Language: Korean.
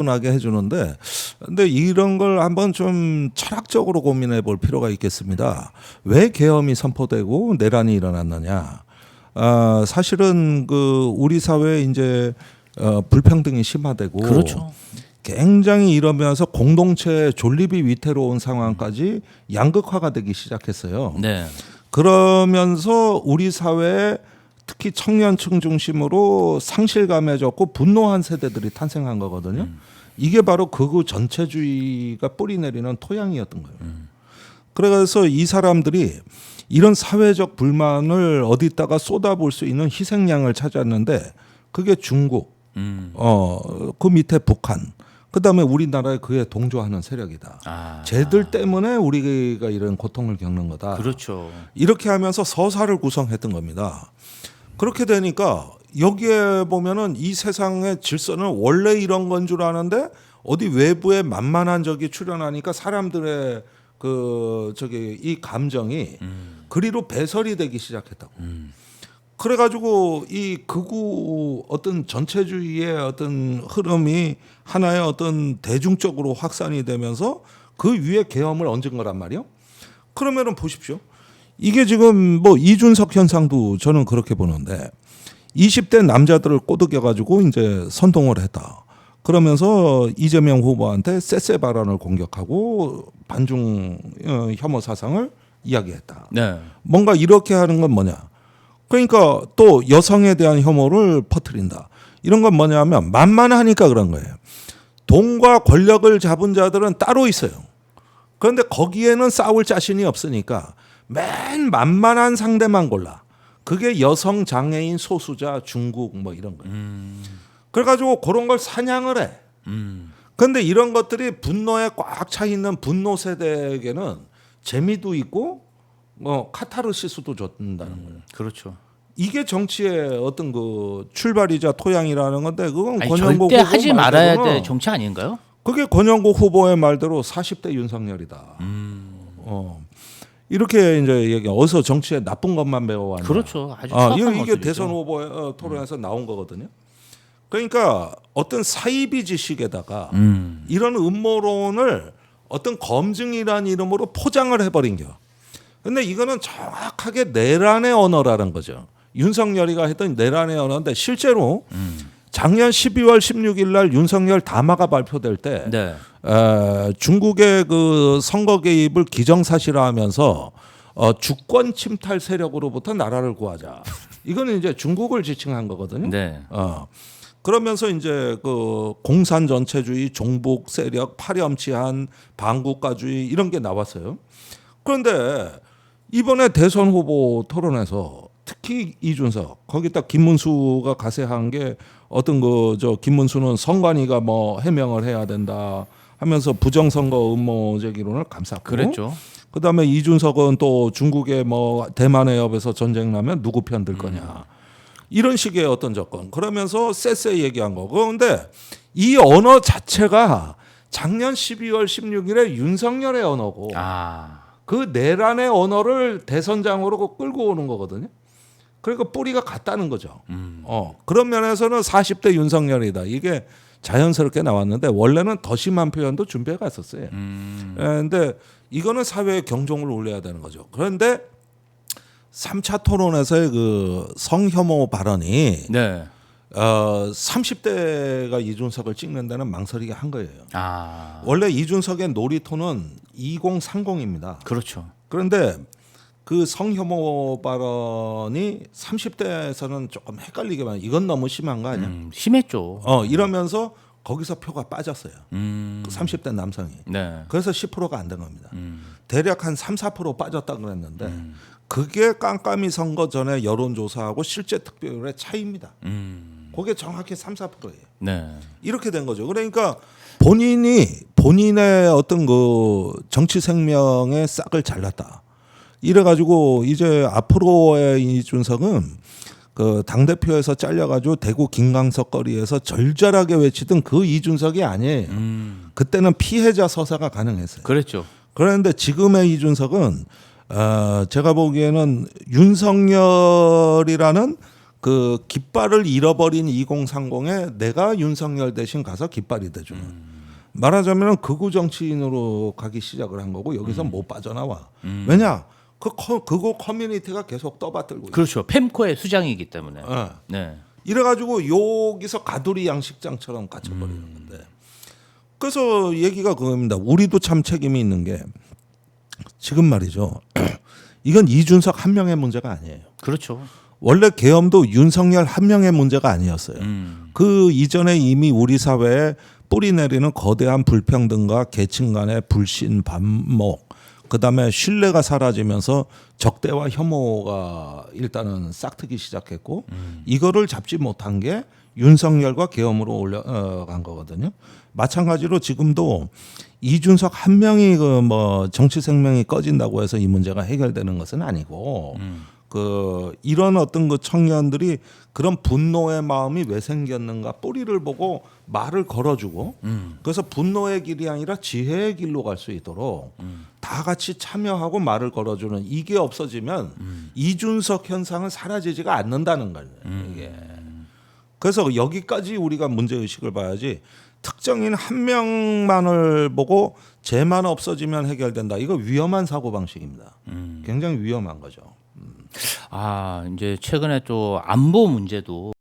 나게 해주는데, 근데 이런 걸 한번 좀 철학적으로 고민해 볼 필요가 있겠습니다. 왜 계엄이 선포되고 내란이 일어났느냐? 사실은 그 우리 사회에 이제 불평등이 심화되고, 그렇죠. 굉장히 이러면서 공동체 존립이 위태로운 상황까지 양극화가 되기 시작했어요. 네. 그러면서 우리 사회에 특히 청년층 중심으로 상실감에 젖고 분노한 세대들이 탄생한 거거든요. 이게 바로 극우 전체주의가 뿌리내리는 토양이었던 거예요. 그래서 이 사람들이 이런 사회적 불만을 어디다가 쏟아볼 수 있는 희생양을 찾았는데, 그게 중국, 그 밑에 북한, 그다음에 우리나라에 그에 동조하는 세력이다. 쟤들 때문에 우리가 이런 고통을 겪는 거다. 그렇죠. 이렇게 하면서 서사를 구성했던 겁니다. 그렇게 되니까 여기에 보면은 이 세상의 질서는 원래 이런 건 줄 아는데 어디 외부에 만만한 적이 출현하니까 사람들의 이 감정이 그리로 배설이 되기 시작했다고. 그래가지고 이 극우 어떤 전체주의의 어떤 흐름이 하나의 어떤 대중적으로 확산이 되면서 그 위에 계엄을 얹은 거란 말이요. 그러면은 보십시오. 이게 지금 뭐 이준석 현상도 저는 그렇게 보는데, 20대 남자들을 꼬드겨가지고 이제 선동을 했다. 그러면서 이재명 후보한테 쎄쎄 발언을 공격하고 반중 혐오 사상을 이야기했다. 네. 뭔가 이렇게 하는 건 뭐냐? 그러니까 또 여성에 대한 혐오를 퍼뜨린다. 이런 건 뭐냐면 만만하니까 그런 거예요. 돈과 권력을 잡은 자들은 따로 있어요. 그런데 거기에는 싸울 자신이 없으니까 맨 만만한 상대만 골라. 그게 여성, 장애인, 소수자, 중국 뭐 이런 거예요. 그래가지고 그런 걸 사냥을 해. 그런데 이런 것들이 분노에 꽉 차 있는 분노 세대에게는 재미도 있고 카타르시스도 줬다는 거예요. 그렇죠. 이게 정치의 어떤 그 출발이자 토양이라는 건데, 그건 아니, 권영국 절대 후보 하지 말아야 말대로는 될 정치 아닌가요? 그게 권영국 후보의 말대로 40대 윤석열이다. 이렇게 이제 얘기. 어디서 정치에 나쁜 것만 배워왔냐. 그렇죠. 아주 추악한 이게 모습이죠. 대선 후보 토론에서 나온 거거든요. 그러니까 어떤 사이비 지식에다가 이런 음모론을 어떤 검증이라는 이름으로 포장을 해버린 겨. 근데 이거는 정확하게 내란의 언어라는 거죠. 윤석열이가 했던 내란의 언어인데, 실제로 작년 12월 16일 날 윤석열 담화가 발표될 때 네. 중국의 그 선거 개입을 기정사실화하면서 주권 침탈 세력으로부터 나라를 구하자. 이거는 이제 중국을 지칭한 거거든요. 네. 그러면서 이제 그 공산 전체주의, 종북 세력, 파렴치한 반국가주의 이런 게 나왔어요. 그런데 이번에 대선 후보 토론에서 특히 이준석, 거기다 김문수가 가세한 게 어떤 김문수는 선관위가 뭐 해명을 해야 된다 하면서 부정선거 음모 제기론을 감쌌고, 그랬죠. 그다음에 이준석은 또 중국의 뭐 대만의 협에서 전쟁 나면 누구 편 들 거냐. 이런 식의 어떤 접근. 그러면서 쎄쎄 얘기한 거고. 그런데 이 언어 자체가 작년 12월 16일에 윤석열의 언어고, 그 내란의 언어를 대선장으로 끌고 오는 거거든요. 그러니까 뿌리가 같다는 거죠. 그런 면에서는 40대 윤석열이다. 이게 자연스럽게 나왔는데, 원래는 더 심한 표현도 준비해 갔었어요. 그런데 이거는 사회의 경종을 울려야 되는 거죠. 그런데 3차 토론에서의 그 성혐오 발언이 30대가 이준석을 찍는 데는 망설이게 한 거예요. 원래 이준석의 놀이터는 2030입니다. 그렇죠. 그런데 그 성혐오 발언이 30대에서는 조금 헷갈리게 만, 이건 너무 심한 거 아니야? 심했죠. 이러면서 거기서 표가 빠졌어요. 그 30대 남성이. 네. 그래서 10%가 안 된 겁니다. 대략 한 3, 4% 빠졌다 그랬는데, 그게 깜깜이 선거 전에 여론조사하고 실제 득표율의 차이입니다. 그게 정확히 3, 4%예요. 네. 이렇게 된 거죠. 그러니까 본인의 어떤 그 정치 생명의 싹을 잘랐다. 이래가지고 이제 앞으로의 이준석은 그 당대표에서 잘려가지고 대구 김광석 거리에서 절절하게 외치던 그 이준석이 아니에요. 그때는 피해자 서사가 가능했어요. 그랬죠. 그런데 지금의 이준석은 제가 보기에는 윤석열이라는 그 깃발을 잃어버린 2030에 내가 윤석열 대신 가서 깃발이 돼주는. 말하자면 극우 정치인으로 가기 시작을 한 거고 여기서 못 빠져나와. 왜냐? 그거 커뮤니티가 계속 떠받들고 있어. 그렇죠. 펜코의 수장이기 때문에. 어. 네. 이래가지고 여기서 가두리 양식장처럼 갇혀버리는 건데. 그래서 얘기가 그겁니다. 우리도 참 책임이 있는 게 지금 말이죠. 이건 이준석 한 명의 문제가 아니에요. 그렇죠. 원래 계엄도 윤석열 한 명의 문제가 아니었어요. 그 이전에 이미 우리 사회에 뿌리 내리는 거대한 불평등과 계층 간의 불신, 반목, 그다음에 신뢰가 사라지면서 적대와 혐오가 일단은 싹트기 시작했고 이거를 잡지 못한 게 윤석열과 계엄으로 올라간 거거든요. 마찬가지로 지금도 이준석 한 명이 그 뭐 정치 생명이 꺼진다고 해서 이 문제가 해결되는 것은 아니고 그 이런 어떤 그 청년들이 그런 분노의 마음이 왜 생겼는가 뿌리를 보고 말을 걸어주고 그래서 분노의 길이 아니라 지혜의 길로 갈 수 있도록 다 같이 참여하고 말을 걸어주는 이게 없어지면 이준석 현상은 사라지지가 않는다는 거예요. 이게. 그래서 여기까지 우리가 문제 의식을 봐야지 특정인 한 명만을 보고 쟤만 없어지면 해결된다. 이거 위험한 사고 방식입니다. 굉장히 위험한 거죠. 아, 이제 최근에 또 안보 문제도